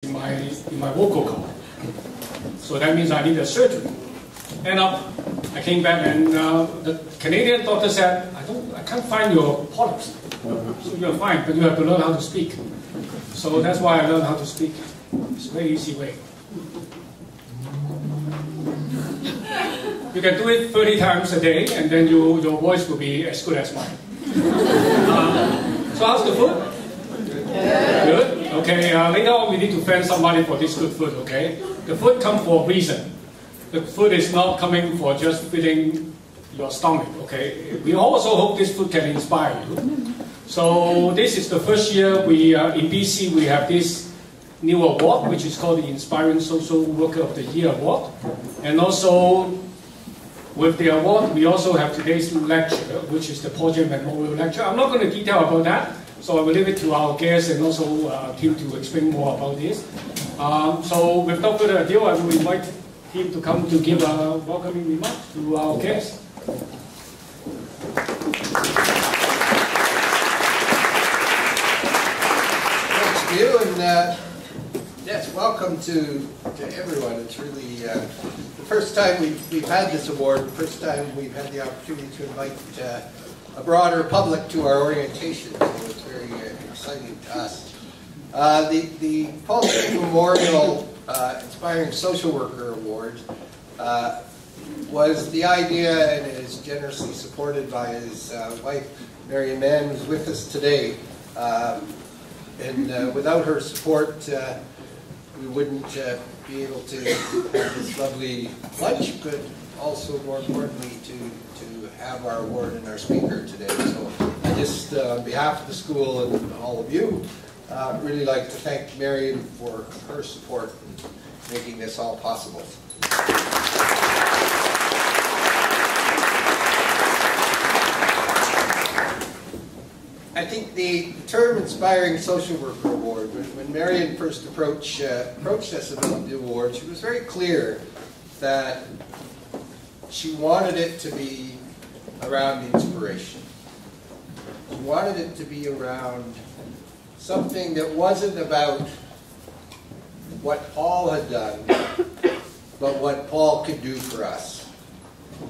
in my vocal cord. So that means I need a surgery. I came back and the Canadian doctor said, I can't find your polyps. So you're fine, but you have to learn how to speak. So that's why I learned how to speak. It's a very easy way. You can do it 30 times a day, and then your voice will be as good as mine. So how's the food? Yeah. Good? Okay, later on we need to find somebody for this good food, okay? The food comes for a reason. The food is not coming for just filling your stomach, okay? We also hope this food can inspire you. So this is the first year in BC we have this new award, which is called the Inspiring Social Worker of the Year Award. And also, with the award, we also have today's lecture, which is the Project Memorial Lecture. I'm not going to detail about that, so I will leave it to our guests and also Tim to explain more about this. So without further ado, I will invite him to come to give a welcoming remark to our guests. Thanks, you, and yes, welcome to everyone. It's really the first time we've had this award, the first time we've had the opportunity to invite a broader public to our orientation, so it's very exciting to us. The Paul Cheng Memorial Inspiring Social Worker Award was the idea and is generously supported by his wife, Mary Mann, who's with us today. And without her support, we wouldn't be able to have this lovely lunch, but also, more importantly, to have our award and our speaker today. So I just, on behalf of the school and all of you, really like to thank Marion for her support in making this all possible. I think the term Inspiring Social Worker Award, when Marion first approached us about the award, she was very clear that she wanted it to be around inspiration. She wanted it to be around something that wasn't about what Paul had done, but what Paul could do for us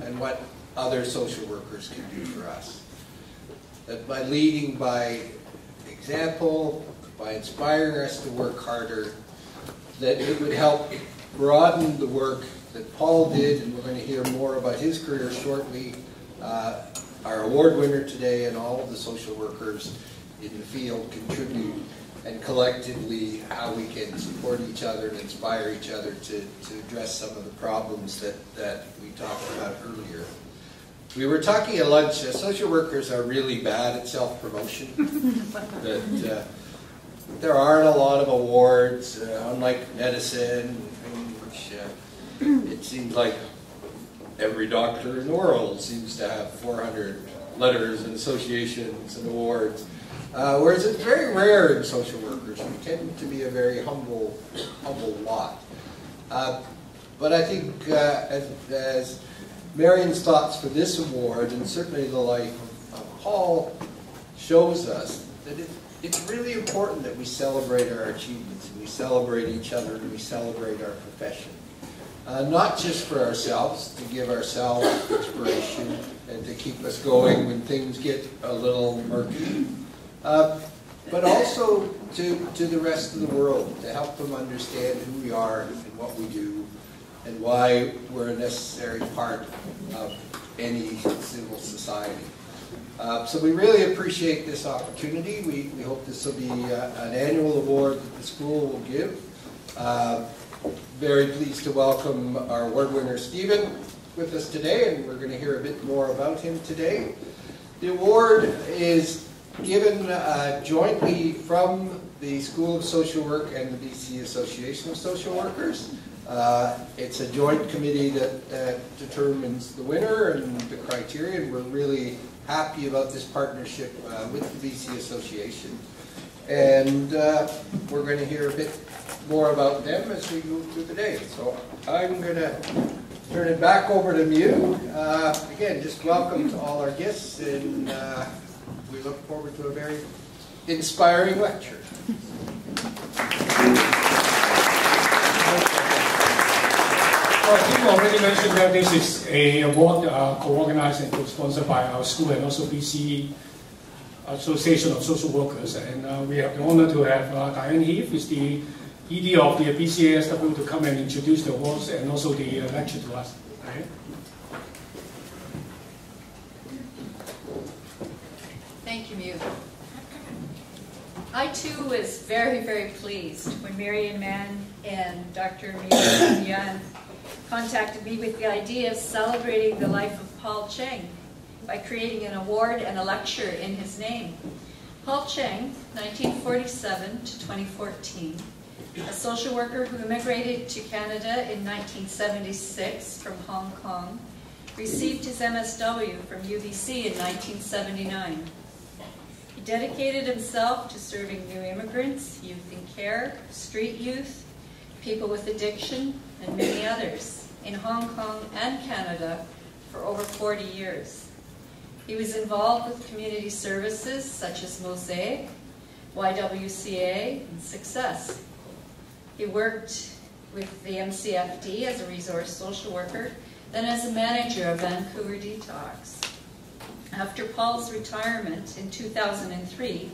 and what other social workers could do for us. That by leading by example, by inspiring us to work harder, that it would help broaden the work that Paul did, and we're going to hear more about his career shortly, our award winner today, and all of the social workers in the field contribute, and collectively how we can support each other and inspire each other to address some of the problems that we talked about earlier. We were talking at lunch, social workers are really bad at self-promotion. That there aren't a lot of awards, unlike medicine, which it seems like every doctor in the world seems to have 400 letters and associations and awards. Whereas it's very rare in social workers. We tend to be a very humble lot. But I think as Marion's thoughts for this award, and certainly the life of Paul, shows us that it's really important that we celebrate our achievements, and we celebrate each other, and we celebrate our profession. Not just for ourselves, to give ourselves inspiration and to keep us going when things get a little murky, but also to the rest of the world, to help them understand who we are and what we do, and why we're a necessary part of any civil society. So we really appreciate this opportunity. We hope this will be an annual award that the school will give. Very pleased to welcome our award winner, Stephen, with us today, and we're going to hear a bit more about him today. The award is given jointly from the School of Social Work and the BC Association of Social Workers. It's a joint committee that determines the winner and the criteria, and we're really happy about this partnership with the BC Association. And we're going to hear a bit more about them as we move through the day. So I'm going to turn it back over to you. Again, just welcome to all our guests, and we look forward to a very inspiring lecture. Well, Tim already mentioned that this is an award co-organized and co-sponsored by our school and also BC Association of Social Workers. And we have the honor to have Diane Heath, who is the ED of the BCASW, to come and introduce the awards and also the lecture to us. Right? Thank you, Mew. I too was very, very pleased when Marian Mann and Dr. Mew Yan contacted me with the idea of celebrating the life of Paul Cheng by creating an award and a lecture in his name. Paul Cheng, 1947 to 2014, a social worker who immigrated to Canada in 1976 from Hong Kong, received his MSW from UBC in 1979. He dedicated himself to serving new immigrants, youth in care, street youth, people with addiction, and many others in Hong Kong and Canada for over 40 years. He was involved with community services such as Mosaic, YWCA, and Success. He worked with the MCFD as a resource social worker, then as a manager of Vancouver Detox. After Paul's retirement in 2003,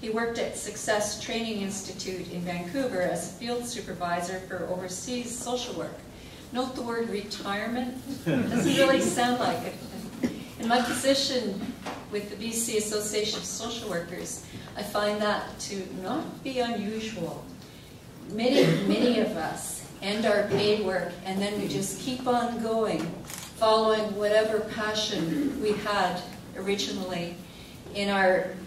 he worked at Success Training Institute in Vancouver as a field supervisor for overseas social work. Note the word retirement. It doesn't really sound like it. In my position with the BC Association of Social Workers, I find that to not be unusual. Many of us end our paid work and then we just keep on going, following whatever passion we had originally in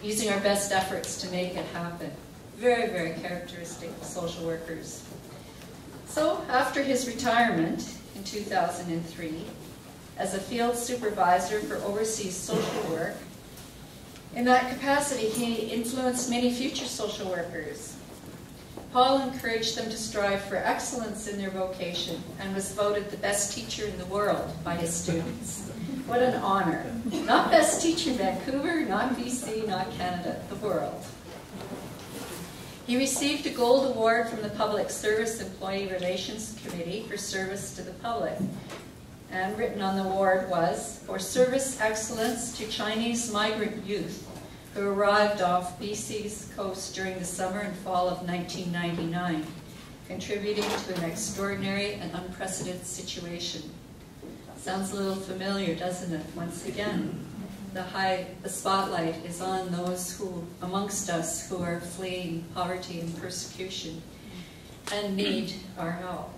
using our best efforts to make it happen. Very, very characteristic of social workers. So after his retirement in 2003, as a field supervisor for overseas social work, in that capacity he influenced many future social workers. Paul encouraged them to strive for excellence in their vocation and was voted the best teacher in the world by his students. What an honor. Not best teacher in Vancouver, not BC, not Canada, the world. He received a gold award from the Public Service Employee Relations Committee for service to the public. And written on the award was, for service excellence to Chinese migrant youth who arrived off BC's coast during the summer and fall of 1999, contributing to an extraordinary and unprecedented situation. Sounds a little familiar, doesn't it? Once again, the spotlight is on those amongst us who are fleeing poverty and persecution and need our help.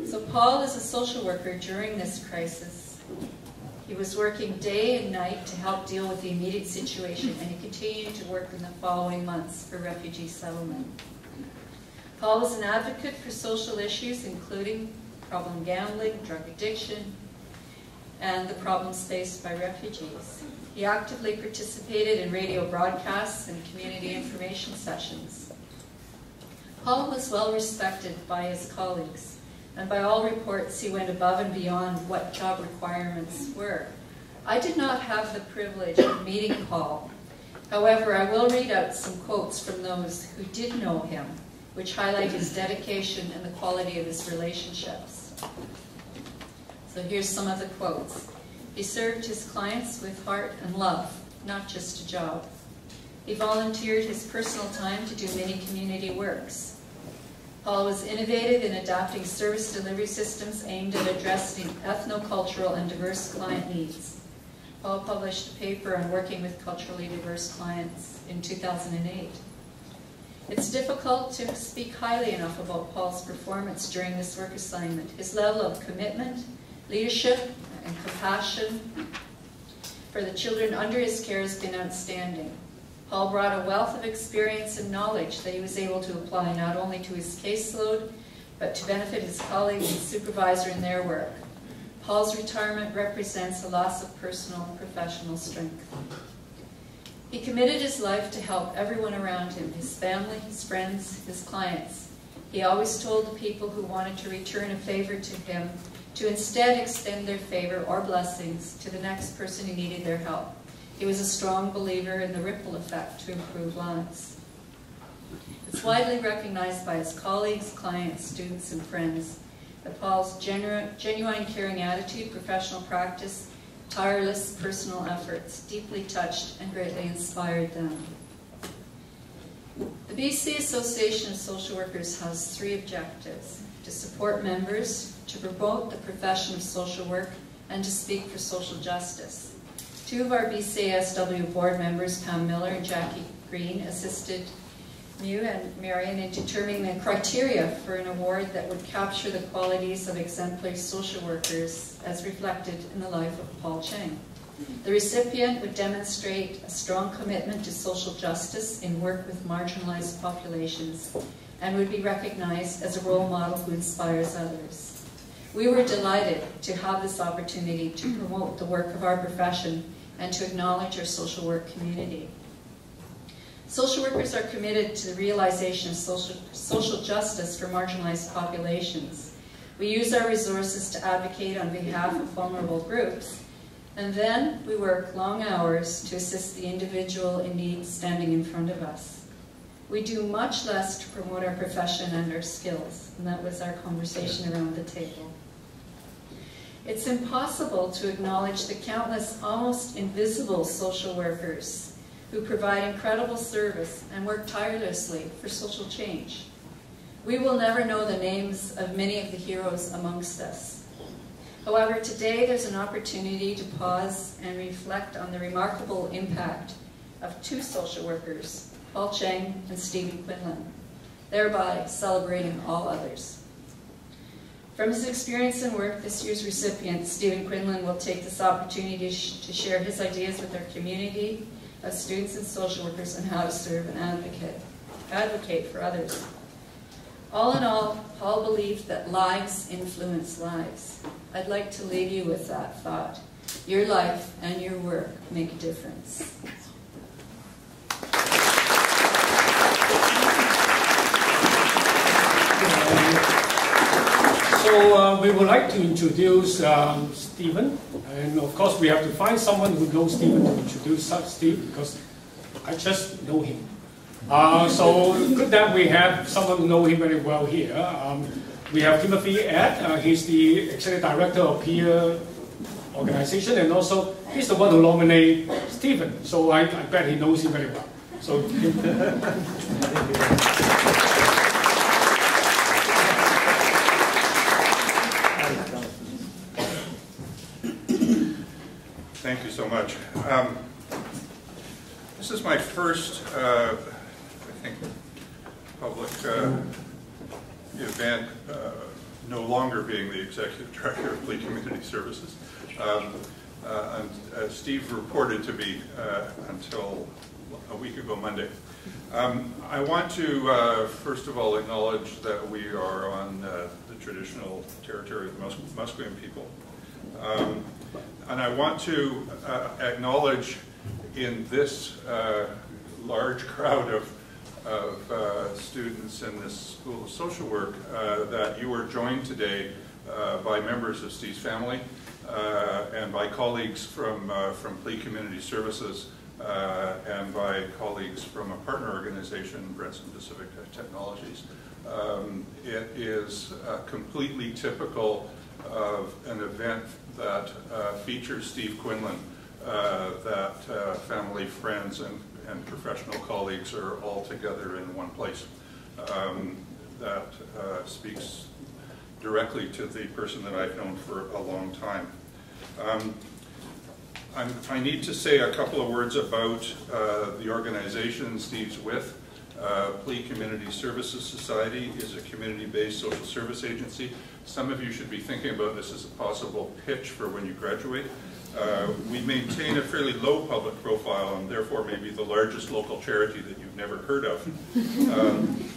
So Paul is a social worker during this crisis. He was working day and night to help deal with the immediate situation, and he continued to work in the following months for refugee settlement. Paul was an advocate for social issues, including problem gambling, drug addiction, and the problems faced by refugees. He actively participated in radio broadcasts and community information sessions. Paul was well respected by his colleagues, and by all reports he went above and beyond what job requirements were. I did not have the privilege of meeting Paul. However, I will read out some quotes from those who did know him, which highlight his dedication and the quality of his relationships. So here's some of the quotes. He served his clients with heart and love, not just a job. He volunteered his personal time to do many community works. Paul was innovative in adapting service delivery systems aimed at addressing ethnocultural and diverse client needs. Paul published a paper on working with culturally diverse clients in 2008. It's difficult to speak highly enough about Paul's performance during this work assignment. His level of commitment, leadership, and compassion for the children under his care has been outstanding. Paul brought a wealth of experience and knowledge that he was able to apply not only to his caseload, but to benefit his colleagues and supervisor in their work. Paul's retirement represents a loss of personal and professional strength. He committed his life to help everyone around him, his family, his friends, his clients. He always told the people who wanted to return a favor to him to instead extend their favor or blessings to the next person who needed their help. He was a strong believer in the ripple effect to improve lives. It's widely recognized by his colleagues, clients, students, and friends that Paul's genuine caring attitude, professional practice, tireless personal efforts deeply touched and greatly inspired them. The BC Association of Social Workers has 3 objectives: to support members, to promote the profession of social work, and to speak for social justice. 2 of our BCASW board members, Pam Miller and Jackie Green, assisted you and Marion in determining the criteria for an award that would capture the qualities of exemplary social workers as reflected in the life of Paul Cheng. The recipient would demonstrate a strong commitment to social justice in work with marginalized populations and would be recognized as a role model who inspires others. We were delighted to have this opportunity to promote the work of our profession and to acknowledge our social work community. Social workers are committed to the realization of social justice for marginalized populations. We use our resources to advocate on behalf of vulnerable groups, and then we work long hours to assist the individual in need standing in front of us. We do much less to promote our profession and our skills, and that was our conversation around the table. It's impossible to acknowledge the countless, almost invisible social workers who provide incredible service and work tirelessly for social change. We will never know the names of many of the heroes amongst us. However, today there's an opportunity to pause and reflect on the remarkable impact of 2 social workers, Paul Cheng and Stephen Quinlan, thereby celebrating all others. From his experience and work, this year's recipient, Stephen Quinlan, will take this opportunity to share his ideas with our community of students and social workers on how to serve and advocate for others. All in all, Paul believed that lives influence lives. I'd like to leave you with that thought. Your life and your work make a difference. So we would like to introduce Stephen, and of course we have to find someone who knows Stephen to introduce Steve, because I just know him. So good that we have someone who knows him very well here. We have Timothy Ed. He's the Executive Director of Peer Organization, and also he's the one who nominated Stephen. So I bet he knows him very well. So. Thank you so much. This is my first, I think, public event, no longer being the Executive Director of Plea Community Services. Steve reported to me until a week ago Monday. I want to, first of all, acknowledge that we are on the traditional territory of the Musqueam people. And I want to acknowledge in this large crowd of students in this School of Social Work that you are joined today by members of Steve's family and by colleagues from Plea Community Services and by colleagues from a partner organization, Branson Pacific Technologies. It is completely typical of an event that features Steve Quinlan, that family, friends, and professional colleagues are all together in one place. That speaks directly to the person that I've known for a long time. I need to say a couple of words about the organization Steve's with. Plea Community Services Society is a community-based social service agency. Some of you should be thinking about this as a possible pitch for when you graduate. We maintain a fairly low public profile and therefore maybe the largest local charity that you've never heard of.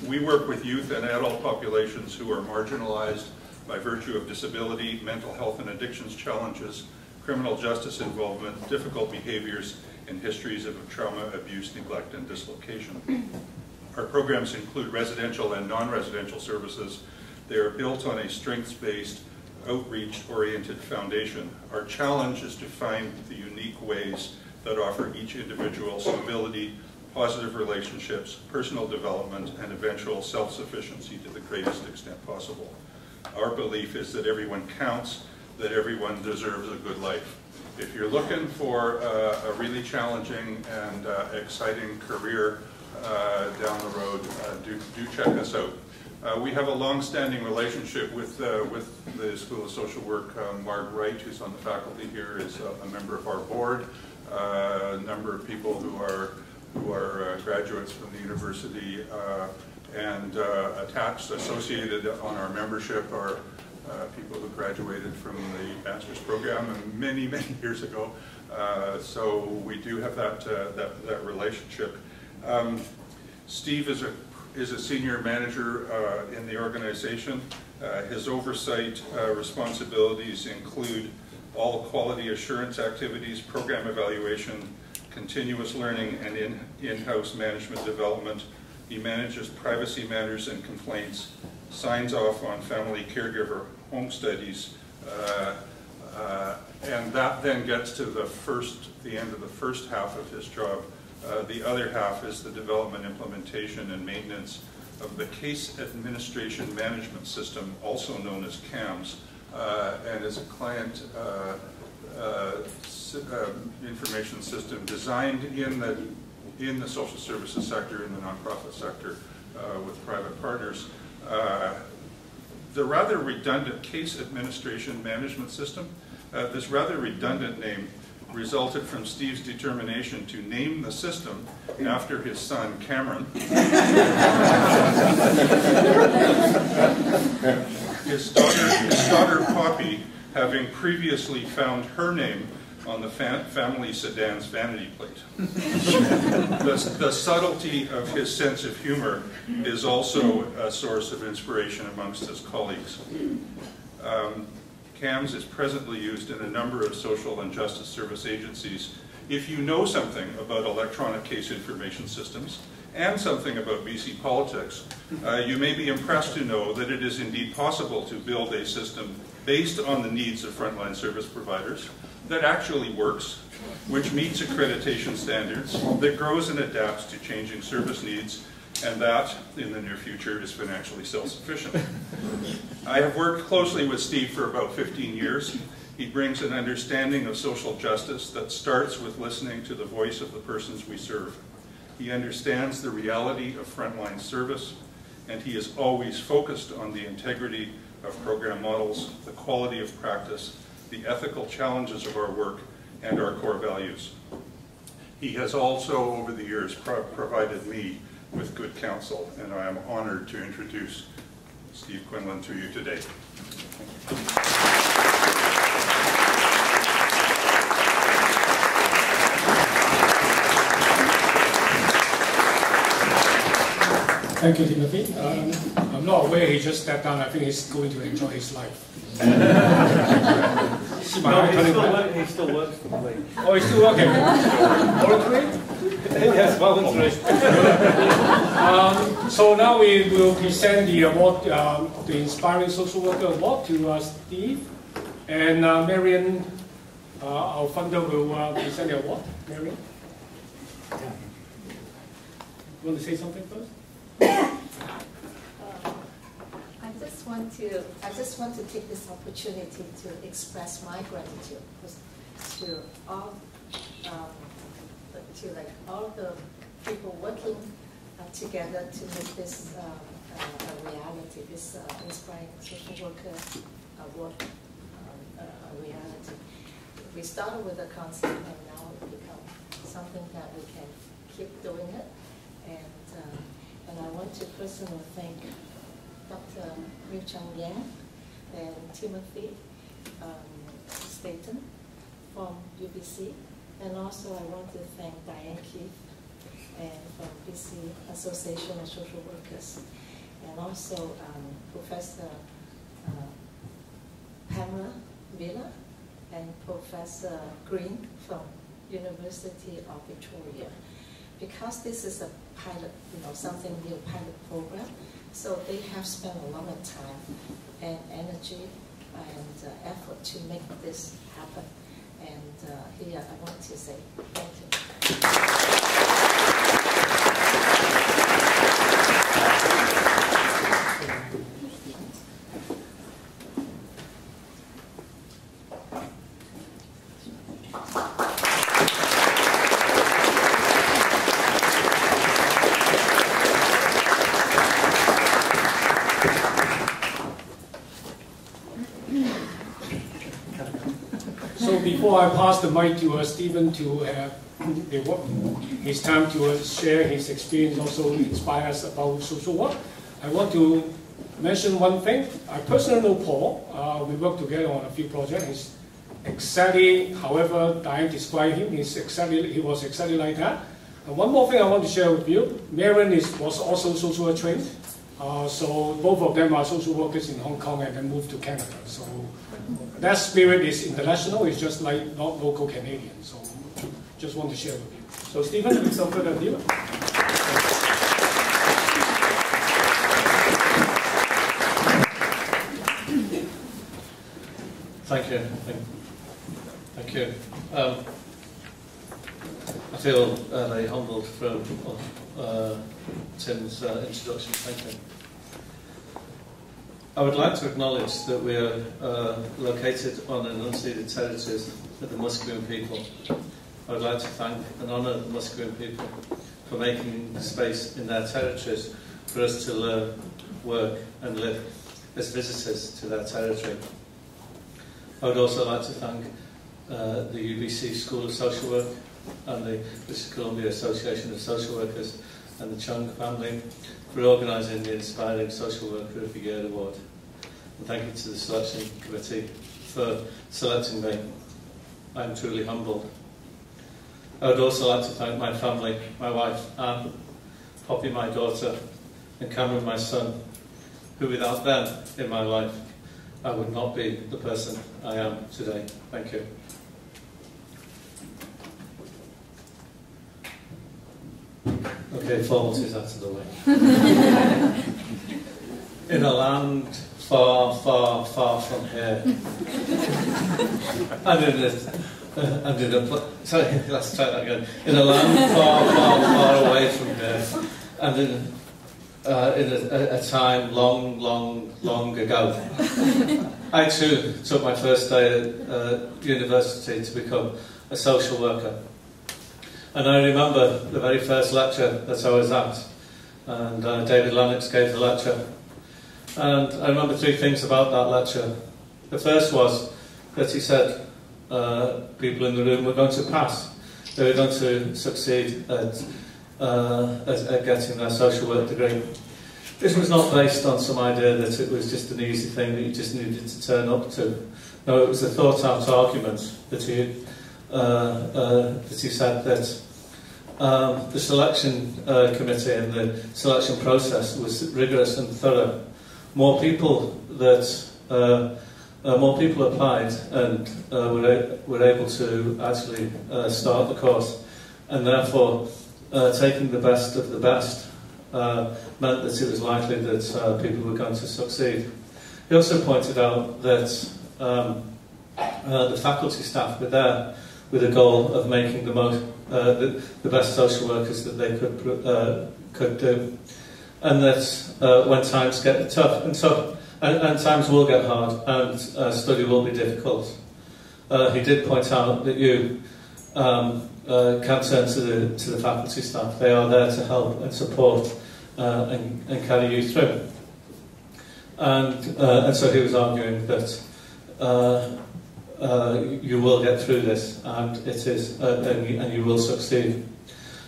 We work with youth and adult populations who are marginalized by virtue of disability, mental health and addictions challenges, criminal justice involvement, difficult behaviors, and histories of trauma, abuse, neglect, and dislocation. Our programs include residential and non-residential services. They are built on a strengths-based, outreach-oriented foundation. Our challenge is to find the unique ways that offer each individual stability, positive relationships, personal development, and eventual self-sufficiency to the greatest extent possible. Our belief is that everyone counts, that everyone deserves a good life. If you're looking for a really challenging and exciting career down the road, do check us out. We have a long-standing relationship with the School of Social Work. Mark Wright, who's on the faculty here, is a member of our board. A number of people who are graduates from the university and attached, associated on our membership are people who graduated from the master's program many, many years ago. So we do have that relationship. Steve is a senior manager in the organization. His oversight responsibilities include all quality assurance activities, program evaluation, continuous learning, and in-house management development. He manages privacy matters and complaints, signs off on family caregiver home studies, and that then gets to the end of the first half of his job. The other half is the development, implementation, and maintenance of the Case Administration Management System, also known as CAMS, and is a client information system designed in the social services sector, in the nonprofit sector, with private partners. The rather redundant Case Administration Management System, this rather redundant name resulted from Steve's determination to name the system after his son, Cameron. His daughter Poppy, having previously found her name on the family sedan's vanity plate. The subtlety of his sense of humor is also a source of inspiration amongst his colleagues. CAMS is presently used in a number of social and justice service agencies. If you know something about electronic case information systems and something about BC politics, you may be impressed to know that it is indeed possible to build a system based on the needs of frontline service providers that actually works, which meets accreditation standards, that grows and adapts to changing service needs, and that, in the near future, is financially self-sufficient. I have worked closely with Steve for about 15 years. He brings an understanding of social justice that starts with listening to the voice of the persons we serve. He understands the reality of frontline service, and he is always focused on the integrity of program models, the quality of practice, the ethical challenges of our work, and our core values. He has also, over the years, provided me with good counsel, and I am honored to introduce Steve Quinlan to you today. Thank you, Timothy. I'm not aware he just stepped down. I think he's going to enjoy his life. He still works for me. Oh, he's still working? Voluntary? Yes, voluntary. So now we will present the award, the Inspiring Social Worker Award to Steve. And Marion, our funder, will present the award. Marion? You want to say something first? I just want to take this opportunity to express my gratitude to all of the people working together to make this a reality. This Inspiring Social Worker Award a reality. We started with a concept, and now it become something that we can keep doing it. And I want to personally thank Dr. Cheng and Timothy Staten from UBC, and also I want to thank Diane Keith and from BC Association of Social Workers, and also Professor Pamela Villa and Professor Green from University of Victoria. Because this is a pilot, something new, pilot program, so they have spent a lot of time and energy and effort to make this happen. And here I want to say thank you. before I pass the mic to Stephen to have his time to share his experience, also inspire us about social work, I want to mention one thing. I personally know Paul. We work together on a few projects. He's exactly, however Diane described him, he was exactly like that. And one more thing I want to share with you. Marion was also social work trained. So both of them are social workers in Hong Kong and then moved to Canada. So that spirit is international. It's just like not local Canadian. So just want to share with you. So Stephen, without further ado. Thank you. Thank you. I feel very humbled from Tim's introduction. Thank you. I would like to acknowledge that we are located on an unceded territories of the Musqueam people. I would like to thank and honour the Musqueam people for making space in their territories for us to learn, work and live as visitors to their territory. I would also like to thank the UBC School of Social Work and the British Columbia Association of Social Workers and the Cheng family for organising the Inspiring Social Worker of the Year Award. And thank you to the selection committee for selecting me. I am truly humbled. I would also like to thank my family, my wife Anne, Poppy my daughter and Cameron my son, who without them in my life I would not be the person I am today. Thank you. Okay, formalities out of the way. In a land far, far, far from here. Sorry, let's try that again. In a land far, far, far away from here, and in a time long, long, long ago, I too took my first day at university to become a social worker. And I remember the very first lecture that I was at, and David Lennox gave the lecture. And I remember three things about that lecture. The first was that he said people in the room were going to pass. They were going to succeed at getting their social work degree. This was not based on some idea that it was just an easy thing that you just needed to turn up to. No, it was a thought-out argument that he said that the selection committee and the selection process was rigorous and thorough. More people applied and were able to actually start the course, and therefore taking the best of the best meant that it was likely that people were going to succeed. He also pointed out that the faculty staff were there with a goal of making the best social workers that they could do, and that when times get tough and times will get hard and study will be difficult, he did point out that you can turn to the faculty staff. They are there to help and support and carry you through. And so he was arguing that you will get through this, and it is, and you will succeed.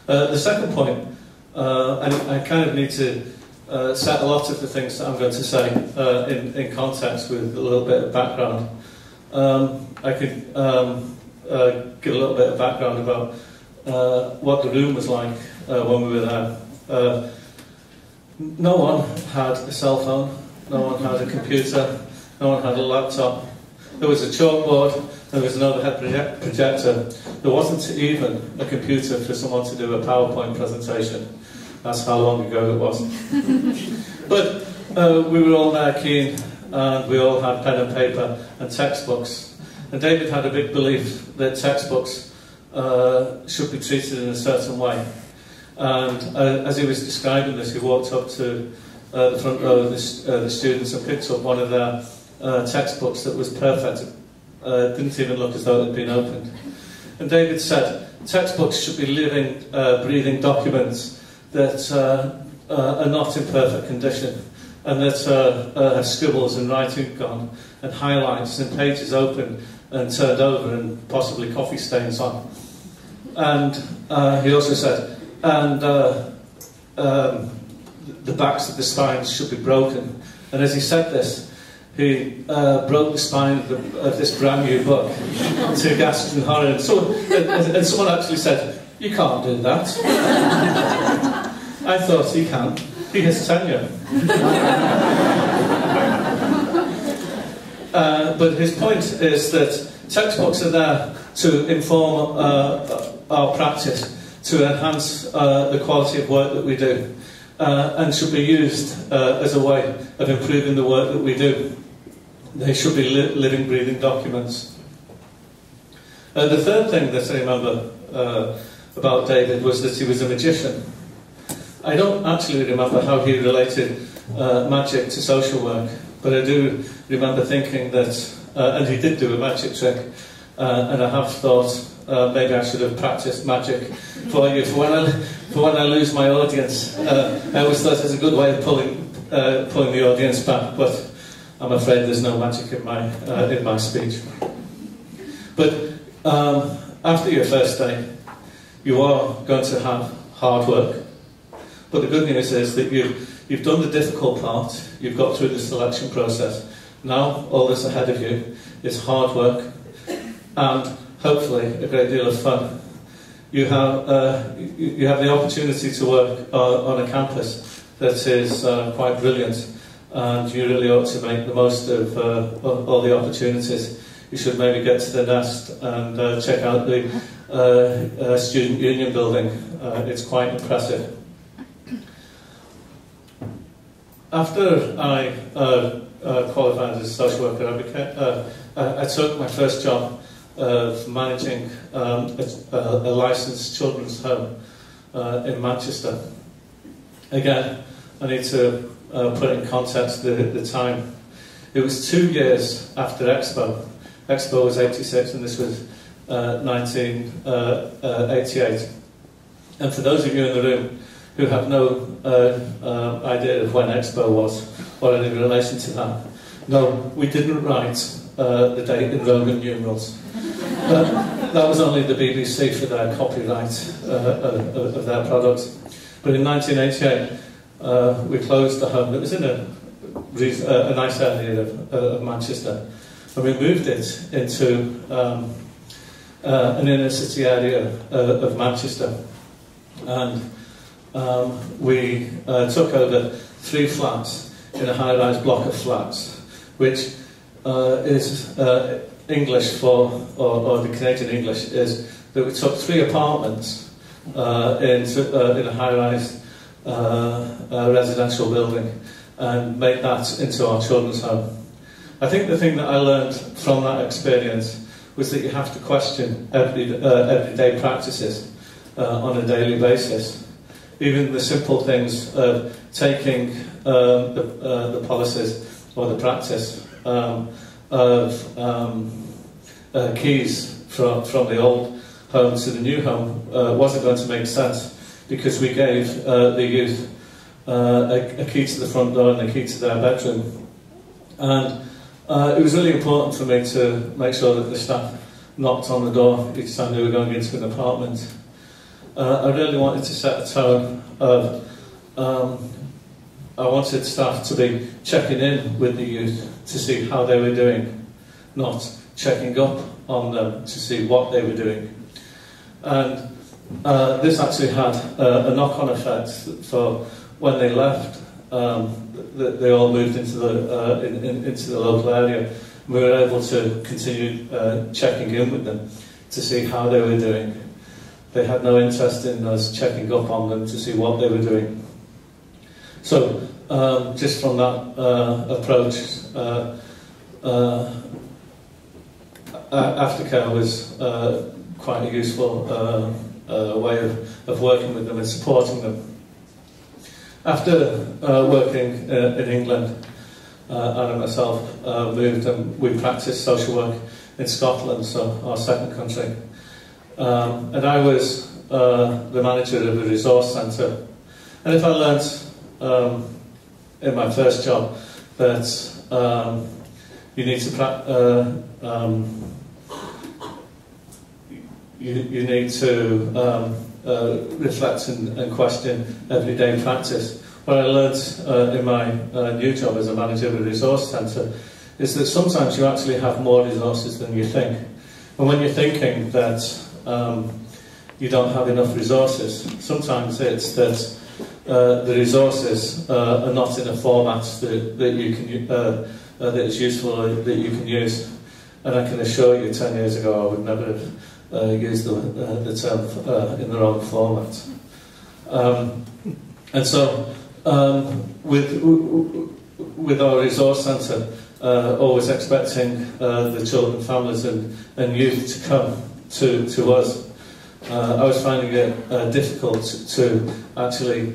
The second point, and I kind of need to set a lot of the things that I'm going to say in context with a little bit of background. I could give a little bit of background about what the room was like when we were there. No one had a cell phone, no one had a computer, no one had a laptop. There was a chalkboard, there was an overhead projector. There wasn't even a computer for someone to do a PowerPoint presentation. That's how long ago it was. But we were all there keen, and we all had pen and paper and textbooks. And David had a big belief that textbooks should be treated in a certain way. And as he was describing this, he walked up to the front row of the students and picked up one of their textbooks that was perfect. Didn't even look as though it had been opened. And David said, textbooks should be living, breathing documents that are not in perfect condition, and that have scribbles and writing gone, and highlights and pages open, and turned over and possibly coffee stains on. And he also said, and the backs of the spines should be broken. And as he said this, he broke the spine of this brand new book to gasps and horror. And someone actually said, "You can't do that." I thought, he can. He has tenure. But his point is that textbooks are there to inform our practice, to enhance the quality of work that we do, and should be used as a way of improving the work that we do. They should be living, breathing documents. The third thing that I remember about David was that he was a magician. I don't actually remember how he related magic to social work, but I do remember thinking that, and he did do a magic trick, and I have thought maybe I should have practiced magic for you. For when I lose my audience, I always thought it was a good way of pulling the audience back, but I'm afraid there's no magic in my speech. But after your first day, you are going to have hard work. But the good news is that you've done the difficult part. You've got through the selection process. Now all that's ahead of you is hard work and hopefully a great deal of fun. You have the opportunity to work on a campus that is quite brilliant, and you really ought to make the most of all the opportunities. You should maybe get to the Nest and check out the Student Union building. It's quite impressive. After I qualified as a social worker, I took my first job of managing a licensed children's home in Manchester. Again, I need to put in context the time. It was 2 years after Expo. Expo was 86 and this was 1988. And for those of you in the room who have no idea of when Expo was or any relation to that, no, we didn't write the date in Roman numerals. That was only the BBC for their copyright of their products. But in 1988, we closed the home. It was in a nice area of Manchester. And we moved it into an inner city area of Manchester. And we took over 3 flats in a high-rise block of flats, which is English for, or the Canadian English is that we took 3 apartments in a high-rise residential building and made that into our children's home. I think the thing that I learned from that experience was that you have to question everyday practices on a daily basis. Even the simple things of taking the policies or the practice of keys from the old home to the new home wasn't going to make sense, because we gave the youth a key to the front door and a key to their bedroom. And it was really important for me to make sure that the staff knocked on the door each time they were going into an apartment. I really wanted to set a tone of I wanted staff to be checking in with the youth to see how they were doing, not checking up on them to see what they were doing. And this actually had a knock-on effect for when they left. They all moved into the local area. We were able to continue checking in with them to see how they were doing. They had no interest in us checking up on them to see what they were doing. So, just from that approach, aftercare was quite a useful way of working with them and supporting them. After working in England, Anna and myself moved and we practiced social work in Scotland, so our second country. And I was the manager of a resource centre. And if I learnt in my first job that you need to you need to reflect and question everyday practice. What I learned in my new job as a manager of a resource centre is that sometimes you actually have more resources than you think. And when you're thinking that you don't have enough resources, sometimes it's that the resources are not in a format that you can that is useful or that you can use. And I can assure you, 10 years ago, I would never have used the term in the wrong format. And so, with our resource centre, always expecting the children, families and youth to come to us, I was finding it difficult to actually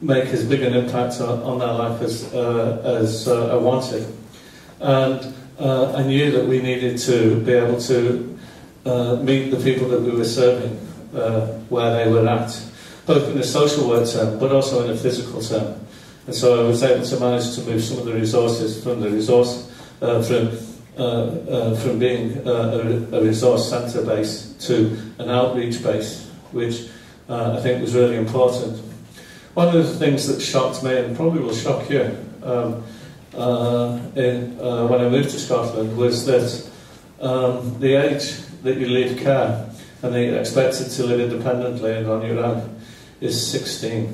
make as big an impact on their life as I wanted. And I knew that we needed to be able to meet the people that we were serving where they were at, both in a social work term, but also in a physical term. And so I was able to manage to move some of the resources from the resource, from being a resource centre base to an outreach base, which I think was really important. One of the things that shocked me, and probably will shock you, when I moved to Scotland, was that the age that you leave care and that you're expected to live independently and on your own is 16.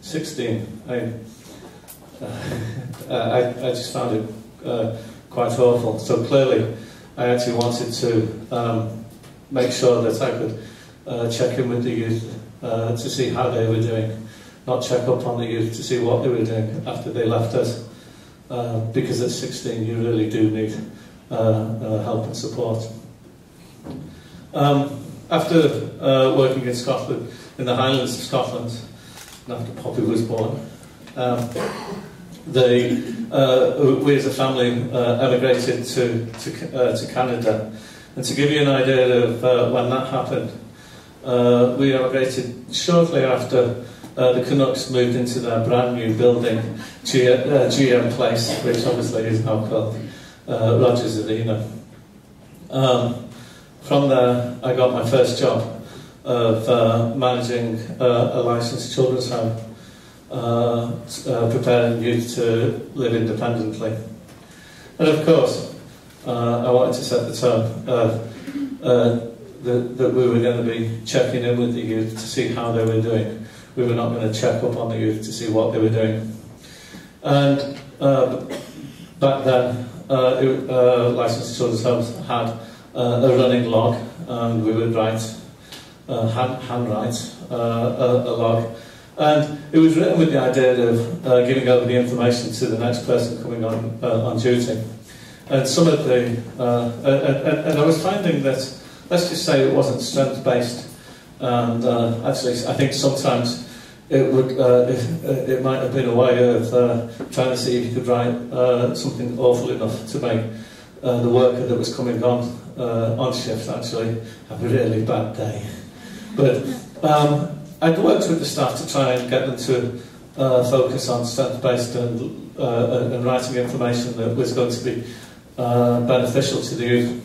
16. I just found it quite awful. So clearly, I actually wanted to make sure that I could check in with the youth to see how they were doing, not check up on the youth to see what they were doing after they left us. Because at 16 you really do need help and support. After working in Scotland, in the Highlands of Scotland, and after Poppy was born, we as a family emigrated to Canada. And to give you an idea of when that happened, we emigrated shortly after the Canucks moved into their brand new building, GM Place, which obviously is now called Rogers Arena. From there, I got my first job of managing a licensed children's home, preparing youth to live independently. And of course, I wanted to set the tone that we were going to be checking in with the youth to see how they were doing. We were not going to check up on the youth to see what they were doing. And back then, licensed children's homes had a running log, and we would write, handwrite a log. And it was written with the idea of giving over the information to the next person coming on duty. And some of the, and I was finding that, let's just say it wasn't strength-based. And actually, I think sometimes it might have been a way of trying to see if you could write something awful enough to make the worker that was coming on shift actually have a really bad day. But I'd worked with the staff to try and get them to focus on strength-based and writing information that was going to be beneficial to the youth.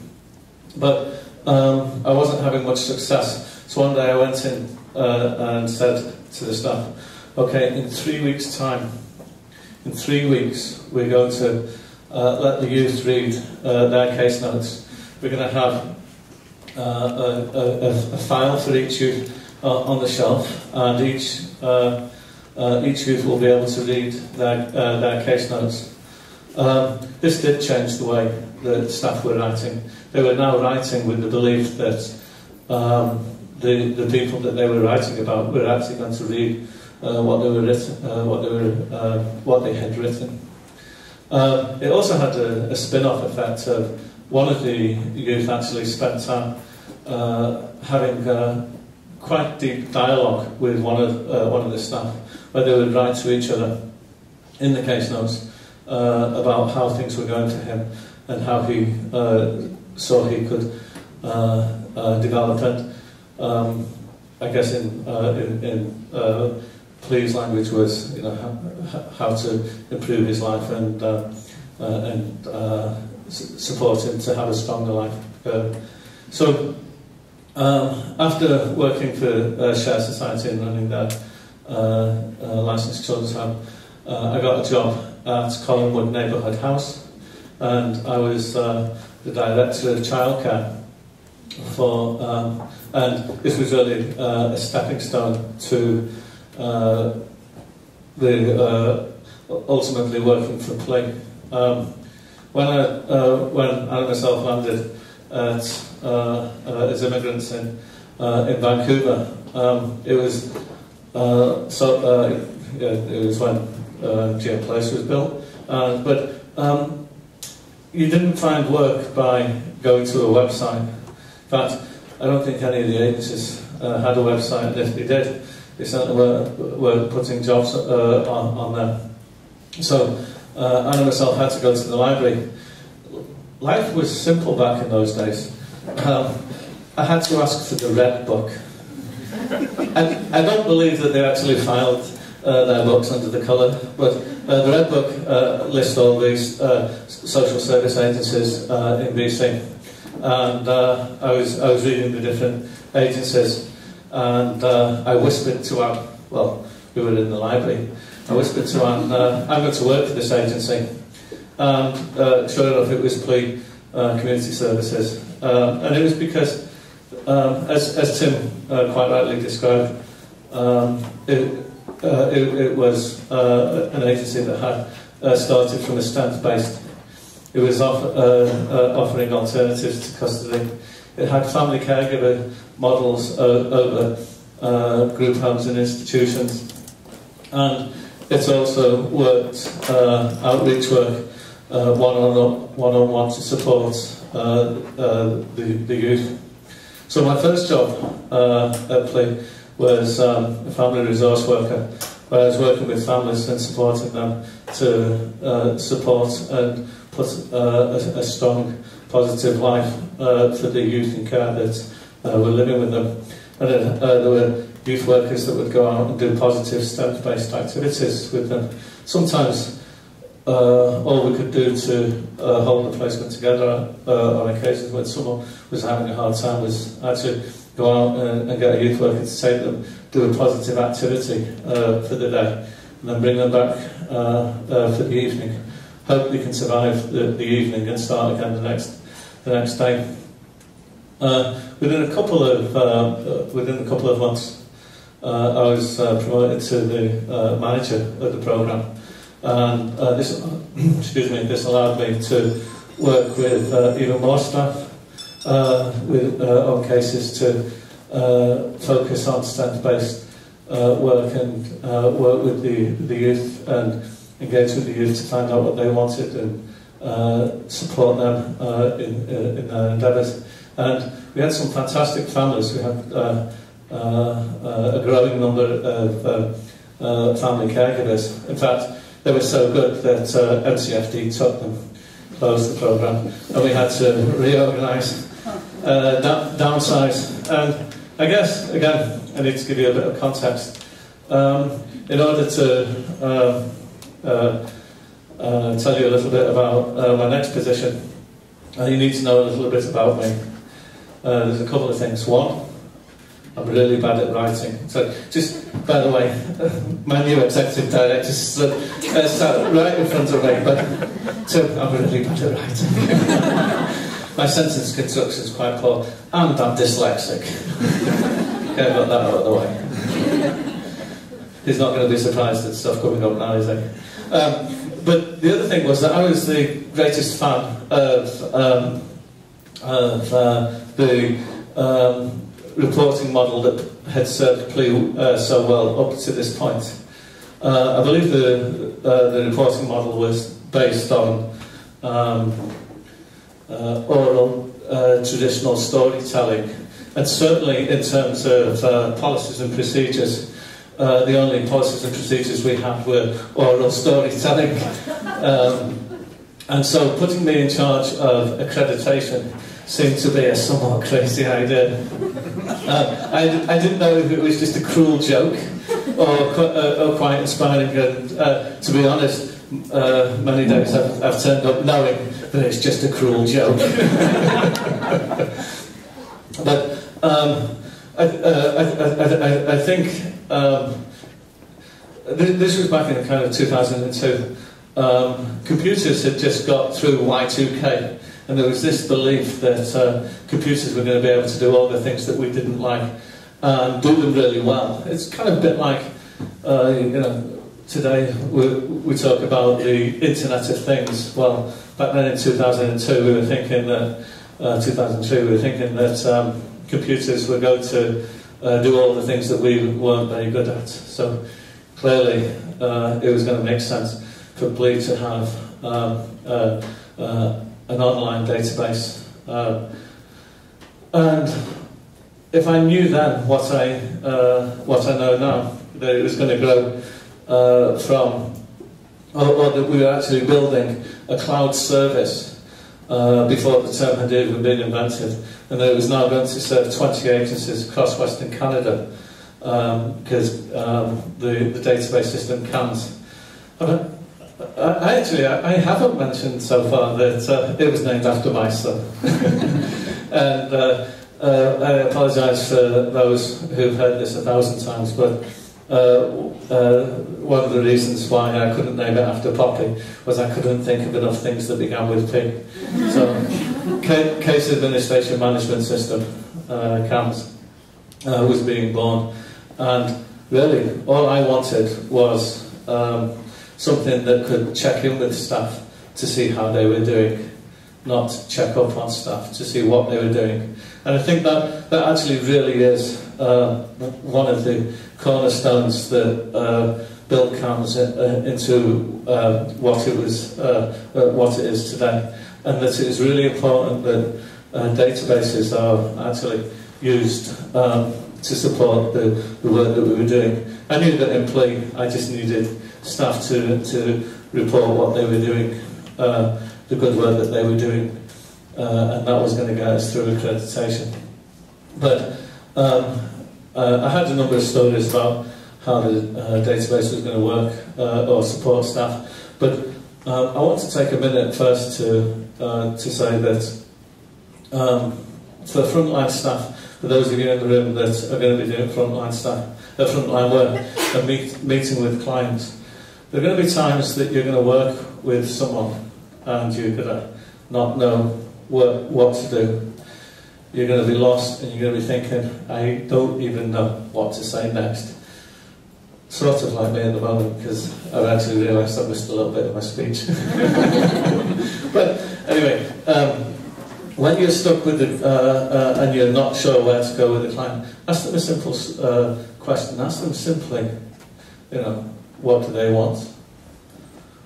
But I wasn't having much success. So one day I went in and said to the staff, okay, in 3 weeks' time, in 3 weeks, we're going to let the youth read their case notes. We're going to have a file for each youth on the shelf, and each youth will be able to read their case notes. This did change the way the staff were writing. They were now writing with the belief that the people that they were writing about were actually going to read what they had written. It also had a spin-off effect of one of the youth actually spent time having quite deep dialogue with one of the staff, where they would write to each other in the case notes about how things were going to him and how he saw he could develop it. I guess in Plea's language was, you know, how to improve his life and support him to have a stronger life So after working for Share Society and running their licensed children's home, I got a job at Collingwood Neighbourhood House, and I was the director of childcare for, and this was really a stepping stone to ultimately working for Play. When I myself landed as immigrants in Vancouver, it was it was when GM Place was built, but you didn't find work by going to a website. In fact, I don't think any of the agencies had a website, and if they did, they certainly were putting jobs on there. So I myself had to go to the library. Life was simple back in those days. I had to ask for the red book. I don't believe that they actually filed their books under the colour, but the red book lists all these social service agencies in BC, and I was reading the different agencies, and I whispered to Anne, well, we were in the library, I whispered to Anne, I'm going to work for this agency, and sure enough it was Plea Community Services, and it was because, as Tim quite rightly described, it was an agency that had started from a strength-based. It was offering alternatives to custody. It had family caregiver models over group homes and institutions, and it also worked outreach work one-on-one to support the youth. So my first job at Play was a family resource worker, where I was working with families and supporting them to support and put a strong, positive life for the youth in care that were living with them. And there were youth workers that would go out and do positive strength-based activities with them. Sometimes all we could do to hold the placement together on occasions when someone was having a hard time was actually go out and get a youth worker to take them, do a positive activity for the day, and then bring them back for the evening. Hope they can survive the evening and start again the next day. Within a couple of months, I was promoted to the manager of the programme, and this allowed me to work with even more staff on cases to focus on strength-based work and work with the youth and engage with the youth to find out what they wanted and support them in their endeavours. And we had some fantastic families. We had a growing number of family caregivers. In fact, they were so good that MCFD took them, closed the programme, and we had to reorganise, downsize. And I guess, again, I need to give you a bit of context. In order to tell you a little bit about my next position, you need to know a little bit about me. There's a couple of things. One, I'm really bad at writing. So, just by the way, my new executive director sat right in front of me, but two, I'm really bad at writing. My sentence construction is quite poor, and I'm dyslexic. Okay, got that out of the way. He's not going to be surprised at stuff coming up now, is he? But the other thing was that I was the greatest fan of the reporting model that had served Plea so well up to this point. I believe the reporting model was based on oral traditional storytelling, and certainly in terms of policies and procedures, the only policies and procedures we had were oral storytelling. And so putting me in charge of accreditation seemed to be a somewhat crazy idea. I didn't know if it was just a cruel joke or quite inspiring, and to be honest, many days I've turned up knowing that it's just a cruel joke. But I think this was back in kind of 2002. Computers had just got through Y2K, and there was this belief that computers were going to be able to do all the things that we didn't like and do them really well. It's kind of a bit like, you know, today we talk about the Internet of Things. Well, back then in 2002 we were thinking that, 2003 we were thinking that computers were going to do all the things that we weren't very good at. So clearly it was going to make sense for Bleed to have an online database. And if I knew then what I know now, that it was going to grow from, or that we were actually building a cloud service before the term had even been invented, and that it was now going to serve 20 agencies across Western Canada, because the database system can't. I haven't mentioned so far that it was named after my son. And I apologise for those who've heard this 1,000 times, but one of the reasons why I couldn't name it after Poppy was I couldn't think of enough things that began with P. So, Case Administration Management System, CAMS, was being born. And really, all I wanted was something that could check in with staff to see how they were doing, not check up on staff to see what they were doing. And I think that actually really is one of the cornerstones that built CAMS into what it is today, and that it is really important that databases are actually used to support the work that we were doing. I knew that in Plea I just needed staff to report what they were doing, the good work that they were doing, and that was going to get us through accreditation. But I had a number of stories about how the database was going to work or support staff, but I want to take a minute first to say that for frontline staff, for those of you in the room that are going to be doing frontline work and meeting with clients, there are going to be times that you're going to work with someone and you're going to not know what to do. You're going to be lost and you're going to be thinking, I don't even know what to say next. Sort of like me at the moment, because I've actually realised I missed a little bit of my speech. But anyway, when you're stuck with it and you're not sure where to go with the client, ask them a simple question. Ask them simply, you know, what do they want?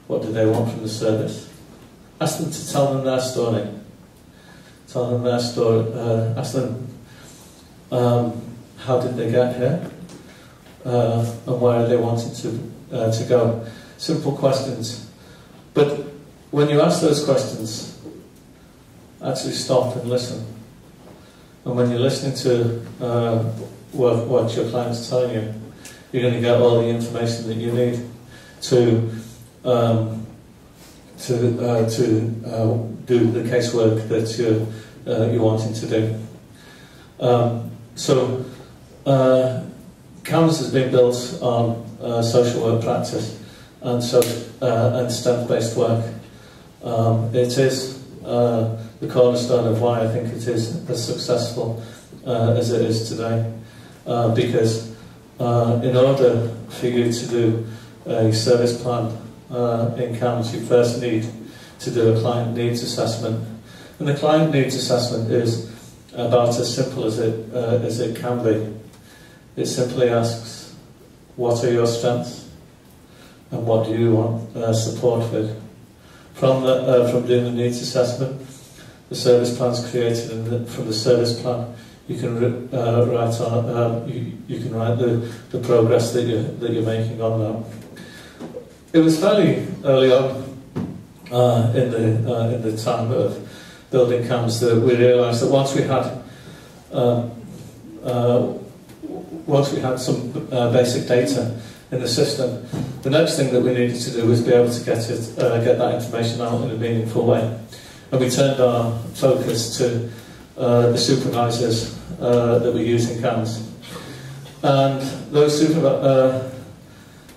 What do they want from the service? Ask them to tell them their story. Tell them their story. Ask them how did they get here, and where are they wanting to go. Simple questions. But when you ask those questions, actually stop and listen. And when you're listening to what your client's telling you, you're going to get all the information that you need to do the casework that you're wanting to do. So CAMS has been built on social work practice and STEM-based work. It is the cornerstone of why I think it is as successful as it is today, because in order for you to do a service plan in CAMS, you first need to do a client needs assessment. And the client needs assessment is about as simple as it can be. It simply asks, what are your strengths and what do you want support with? From doing the needs assessment, the service plan is created, and from the service plan you can write the progress that you're making on that. It was fairly early on in the time of building CAMS that we realised that once we had some basic data in the system, the next thing that we needed to do was be able to get that information out in a meaningful way. And we turned our focus to the supervisors that we use in CAMS. And those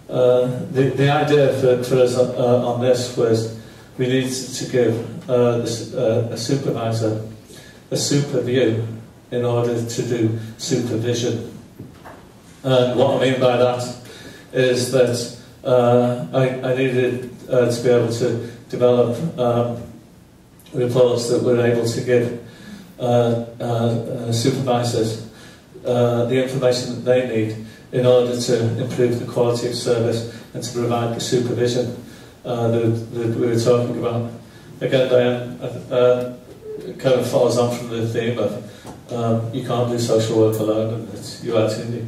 the idea for us on this was we needed to give a supervisor a super view in order to do supervision. And what I mean by that is that I needed to be able to develop reports that were able to give supervisors the information that they need in order to improve the quality of service and to provide the supervision that we were talking about. Again, Diane, it kind of follows on from the theme of you can't do social work alone, and that you actually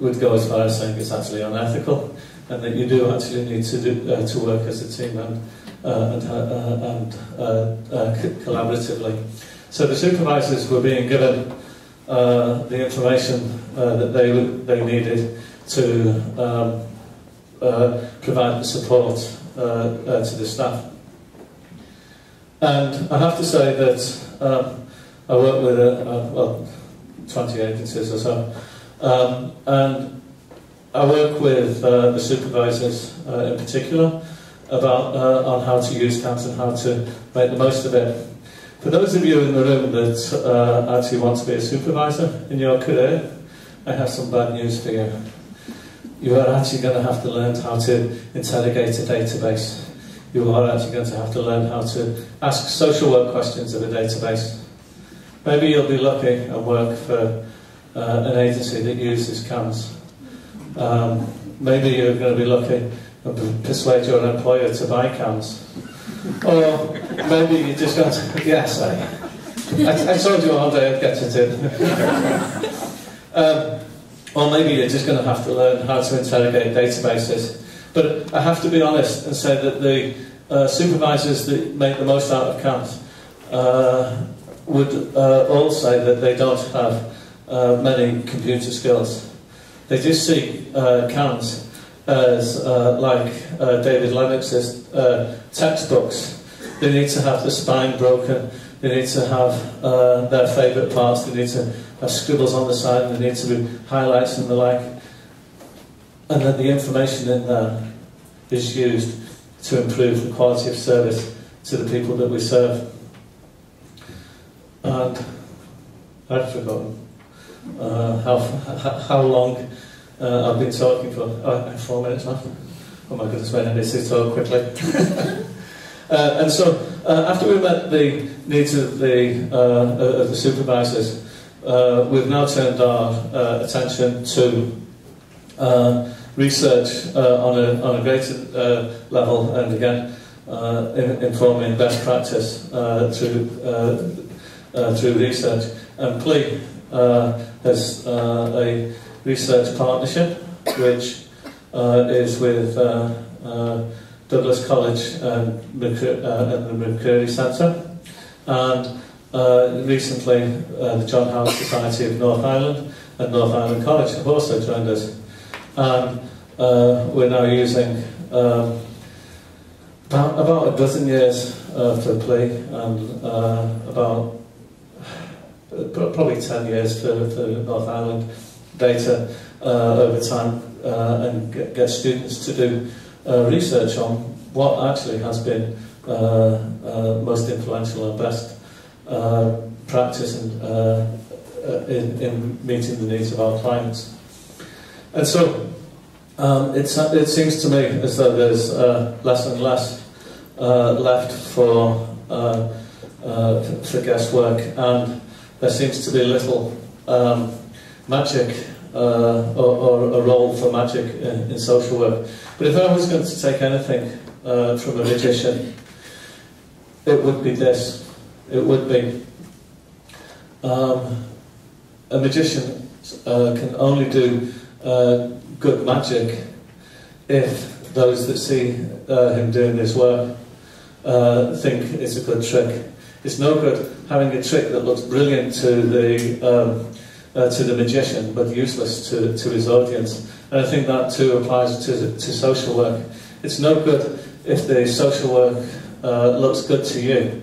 would go as far as saying it's actually unethical, and that you do actually need to work as a team and collaboratively. So the supervisors were being given the information that they needed to provide the support to the staff. And I have to say that I work with 20 agencies or so, and I work with the supervisors in particular about on how to use CAMS and how to make the most of it. For those of you in the room that actually want to be a supervisor in your career, I have some bad news for you. You are actually going to have to learn how to interrogate a database. You are actually going to have to learn how to ask social work questions of a database. Maybe you'll be lucky and work for an agency that uses CAMS. Maybe you're going to be lucky and persuade your employer to buy CAMS. Or maybe you're just going to... Yes, I told you all day I'd get it in. Or maybe you're just going to have to learn how to interrogate databases. But I have to be honest and say that the supervisors that make the most out of CAMS would all say that they don't have many computer skills. They just see CAMS as like David Lennox's textbooks. They need to have the spine broken, they need to have their favourite parts, they need to have scribbles on the side, and there need to be highlights and the like. And that the information in there is used to improve the quality of service to the people that we serve. And I'd forgotten how long I've been talking for. Oh, I have 4 minutes left. Oh my goodness, when I need to talk quickly. And so, after we met the needs of the supervisors, we've now turned our attention to research on a greater level, and again, informing best practice through research. And PLE has a research partnership, which is with Douglas College and the McCreary Centre, and recently the John Howard Society of North Island and North Island College have also joined us, and we're now using about a dozen years for PLE and about probably 10 years for North Island data over time, and get students to do research on what actually has been most influential and best practice in meeting the needs of our clients. And so it seems to me as though there's less and less left for guesswork, and there seems to be little magic or a role for magic in social work. But if I was going to take anything from a magician, it would be this. It would be a magician can only do good magic if those that see him doing this work think it's a good trick. It's no good having a trick that looks brilliant to the magician, but useless to his audience. And I think that too applies to social work. It's no good if the social work looks good to you,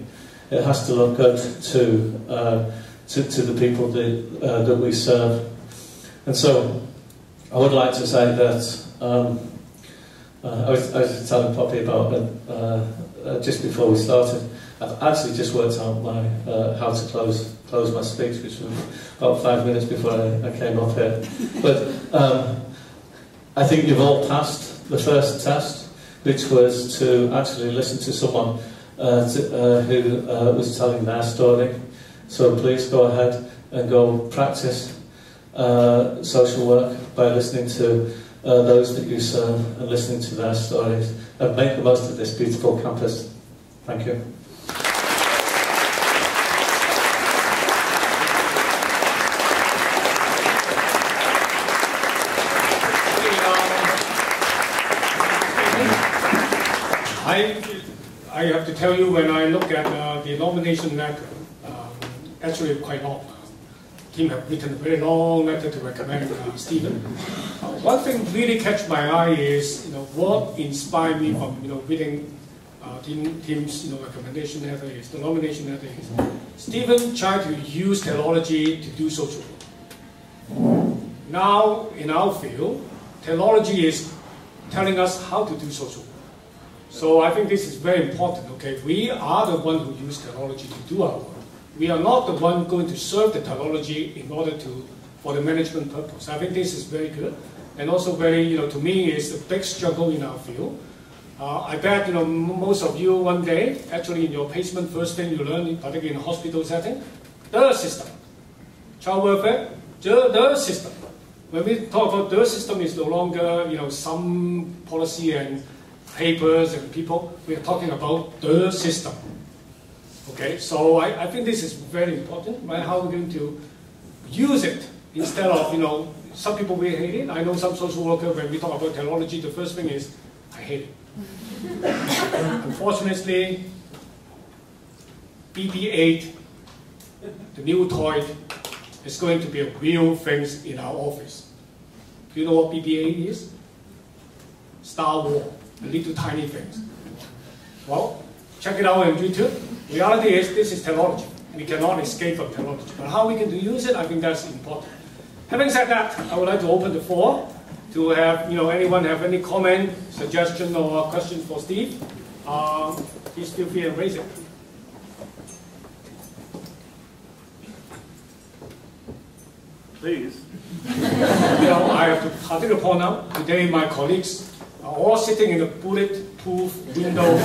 it has to look good to the people that we serve. And so I would like to say that I was telling Poppy about it just before we started. I've actually just worked out my how to close my speech, which was about 5 minutes before I came up here. But I think you've all passed the first test, which was to actually listen to someone who was telling their story. So please go ahead and go practice social work by listening to those that you serve and listening to their stories, and make the most of this beautiful campus. Thank you. I have to tell you, when I look at the nomination letter, actually quite long. Team have written a very long letter to recommend Stephen. One thing really catch my eye is what inspired me from reading team's recommendation letter is the nomination letter is Stephen tried to use technology to do social work. Now in our field, technology is telling us how to do social work. So I think this is very important. Okay, we are the one who use technology to do our work. We are not the one going to serve the technology in order for the management purpose. I think this is very good, and also very, to me, is a big struggle in our field. I bet, most of you one day, actually in your placement, first thing you learn, particularly in a hospital setting, the system. Child welfare, the system. When we talk about the system, is no longer, some policy and papers and people. We are talking about the system. Okay, so I think this is very important, right? How we're going to use it instead of, some people will hate it. I know some social workers, when we talk about technology, the first thing is, I hate it. Unfortunately, BB-8, the new toy, is going to be a real thing in our office. Do you know what BB-8 is? Star Wars, the little tiny things. Well, check it out on YouTube. Reality is, this is technology. We cannot escape from technology. But how we can use it, I think that's important. Having said that, I would like to open the floor to have, anyone have any comment, suggestion, or question for Steve. Please feel free and raise it. Please. I have to particularly point out, today my colleagues are all sitting in a bulletproof window.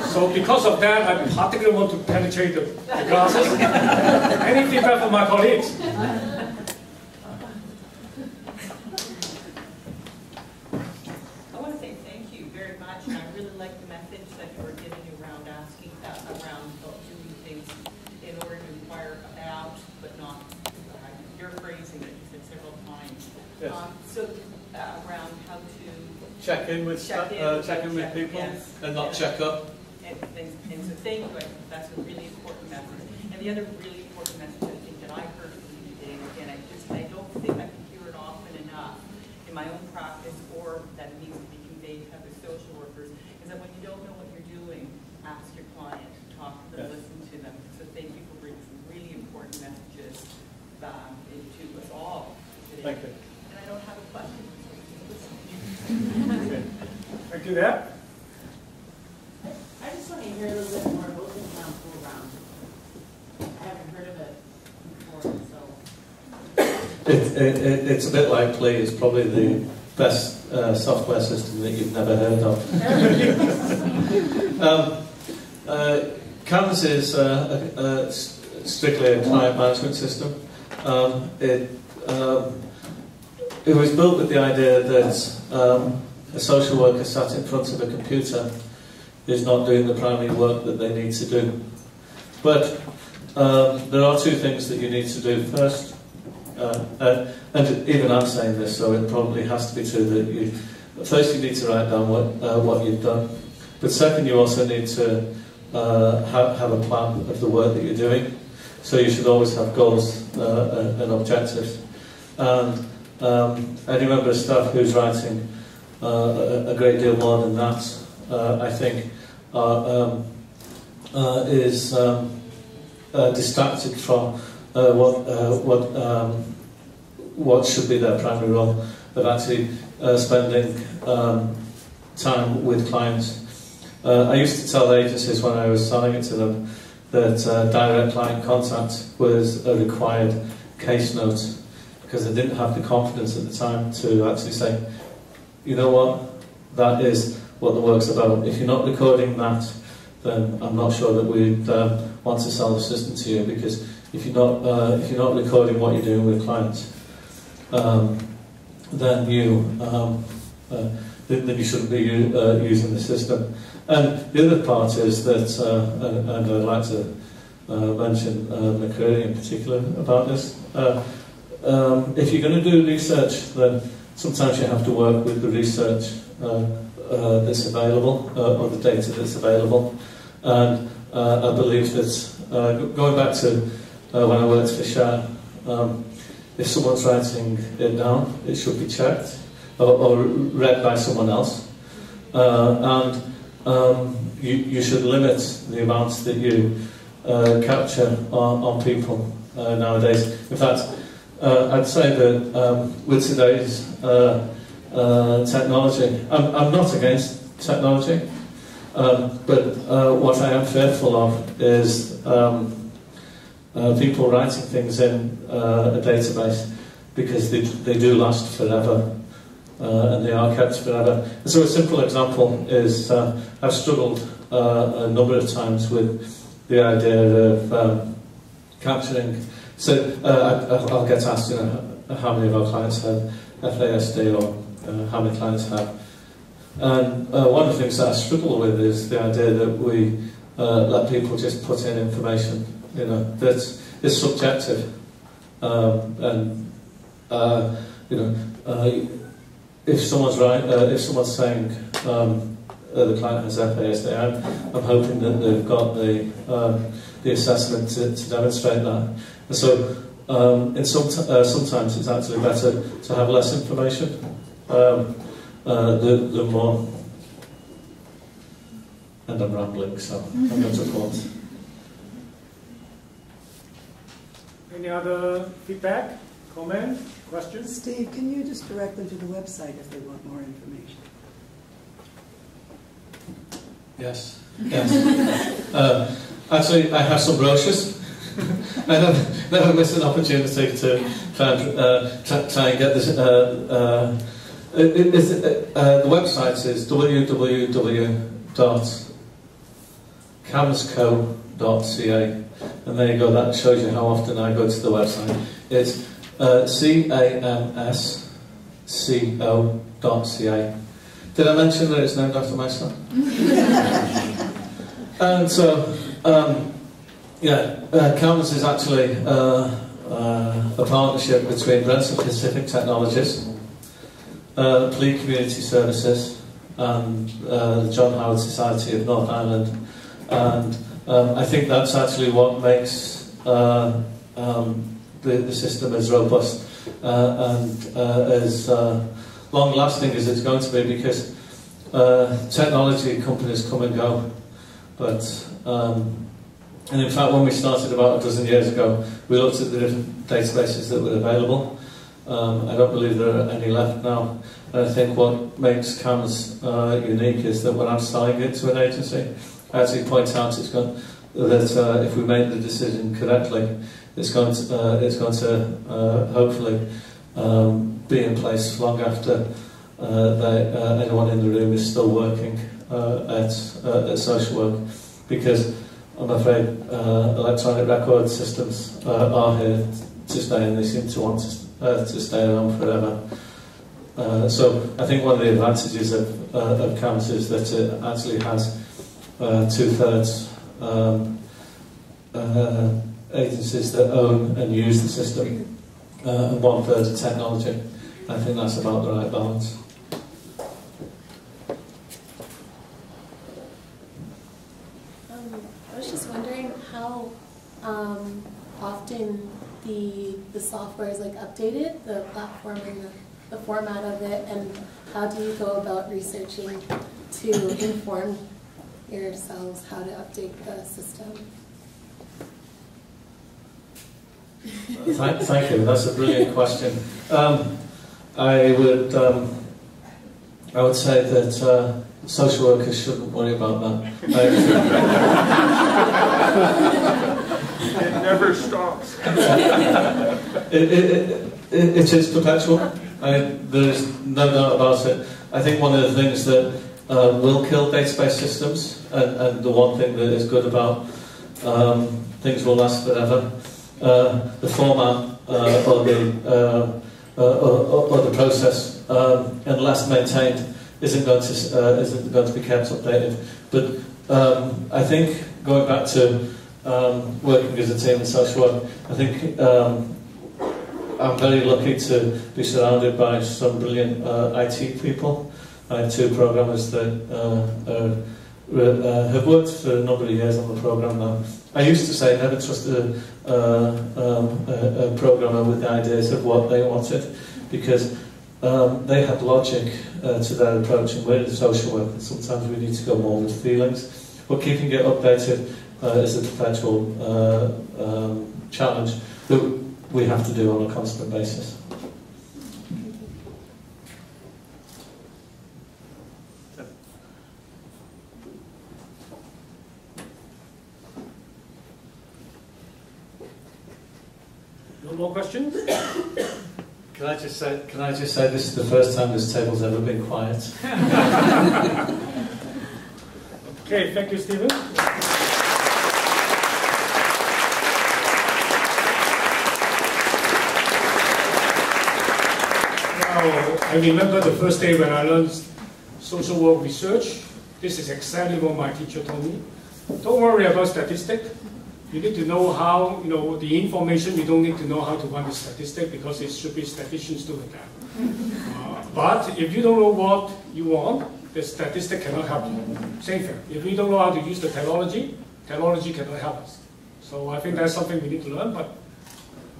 So because of that, I particularly want to penetrate the glasses. Any feedback from my colleagues? I want to say thank you very much, and I really like the message that you were giving around asking around doing things in order to inquire about, but not. Your phrasing that you said several times. Yes. So around how to check in with people, yes, and not check up. And so thank you. I think that's a really important message. And the other really important message I think that I heard from you today, and again, I don't think I can hear it often enough in my own practice, or that it needs to be conveyed to other social workers, is that when you don't know what you're doing, ask your client, talk to them, listen to them. So thank you for bringing some really important messages to us all today. Thank you. And I don't have a question. Thank you, there. I just want to hear a little bit more about the council round. I haven't heard of it before, so. It's a bit like Play. It's probably the best software system that you've never heard of. CAMS is strictly a client management system. It was built with the idea that a social worker sat in front of a computer is not doing the primary work that they need to do. But there are two things that you need to do. First, and even I'm saying this, so it probably has to be true, that first you need to write down what you've done. But second, you also need to have a plan of the work that you're doing. So you should always have goals and objectives. And any member of staff who's writing a great deal more than that, I think, is distracted from what should be their primary role of actually spending time with clients. I used to tell agencies when I was selling it to them that direct client contact was a required case note, because they didn't have the confidence at the time to actually say, you know what, that is what the work's about. If you're not recording that, then I'm not sure that we'd want to sell the system to you, because if you're not recording what you're doing with clients, then you shouldn't be using the system. And the other part is that, and I'd like to mention McCreary in particular about this. If you're going to do research, then sometimes you have to work with the research that's available, or the data that's available. And I believe that, going back to when I worked for Share, if someone's writing it down, it should be checked or read by someone else. And you should limit the amounts that you capture on people nowadays. In fact, I'd say that with today's technology, I'm not against technology, but what I am fearful of is people writing things in a database, because they do last forever, and they are kept forever. And so a simple example is I've struggled a number of times with the idea of capturing. So I'll get asked, you know, how many of our clients have FASD, or how many clients have. And one of the things that I struggle with is the idea that we let people just put in information, you know, that is subjective. And you know, if someone's saying the client has FASD, I'm hoping that they've got the assessment to demonstrate that. And so, sometimes it's actually better to have less information than more. And I'm rambling, so I'm going to pause. Any other feedback, comment, questions? Steve, can you just direct them to the website if they want more information? Yes. Actually, I have some brochures. I never miss an opportunity to try and get this. The website is www.camsco.ca, and there you go. That shows you how often I go to the website. It's camsco.ca. Did I mention that it's named after my son? And so, CAMS is actually a partnership between Brenton Pacific Technologies, Plea Community Services, and the John Howard Society of North Ireland. And I think that's actually what makes the system as robust and as long-lasting as it's going to be, because technology companies come and go. But and in fact, when we started about a dozen years ago, we looked at the different databases that were available. I don't believe there are any left now. And I think what makes CAMS unique is that when I'm selling it to an agency, I actually point out that if we make the decision correctly, it's going to hopefully be in place long after anyone in the room is still working at social work, because I'm afraid electronic record systems are here to stay, and they seem to want to stay around forever. So I think one of the advantages of CAMS is that it actually has 2/3 agencies that own and use the system, and 1/3 of technology. I think that's about the right balance. I was just wondering how often the software is like updated, the platform and the format of it, and how do you go about researching to inform yourselves how to update the system? Thank you. That's a brilliant question. I would say that social workers shouldn't worry about that. It never stops. It is perpetual. There's no doubt about it. I think one of the things that will kill database systems, and the one thing that is good about things will last forever, the format or the process, unless maintained, isn't going to be kept updated. But I think going back to working as a team in social work, I think I'm very lucky to be surrounded by some brilliant IT people. I have two programmers that have worked for a number of years on the program now. I used to say never trust a programmer with the ideas of what they wanted, because they had logic to their approach, and we're in social work, and sometimes we need to go more with feelings. But keeping it updated is a perpetual challenge that we have to do on a constant basis. No more questions? Can I just say this is the first time this table's ever been quiet? Okay, thank you, Stephen. I remember the first day when I learned social work research. This is exactly what my teacher told me. Don't worry about statistics. You need to know how, the information. You don't need to know how to run the statistic, because it should be statisticians doing that. But if you don't know what you want, the statistic cannot help you. Same thing. If we don't know how to use the technology cannot help us. So I think that's something we need to learn, but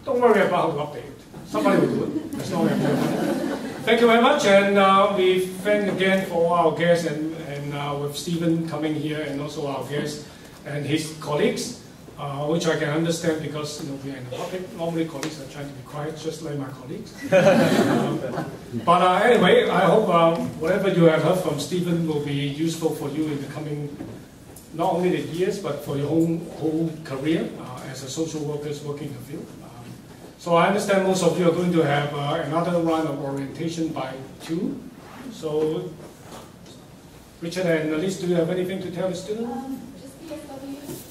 don't worry about how to update it. Somebody will do it. That's not about it. Thank you very much, and we thank again for all our guests, and with Stephen coming here, and also our guests and his colleagues, which I can understand, because we are in the public. Normally colleagues are trying to be quiet, just like my colleagues. But anyway, I hope whatever you have heard from Stephen will be useful for you in the coming, not only the years, but for your whole career as a social worker working in the field. So I understand most of you are going to have another round of orientation by 2. So, Richard and Elise, do you have anything to tell the students? Just PSW.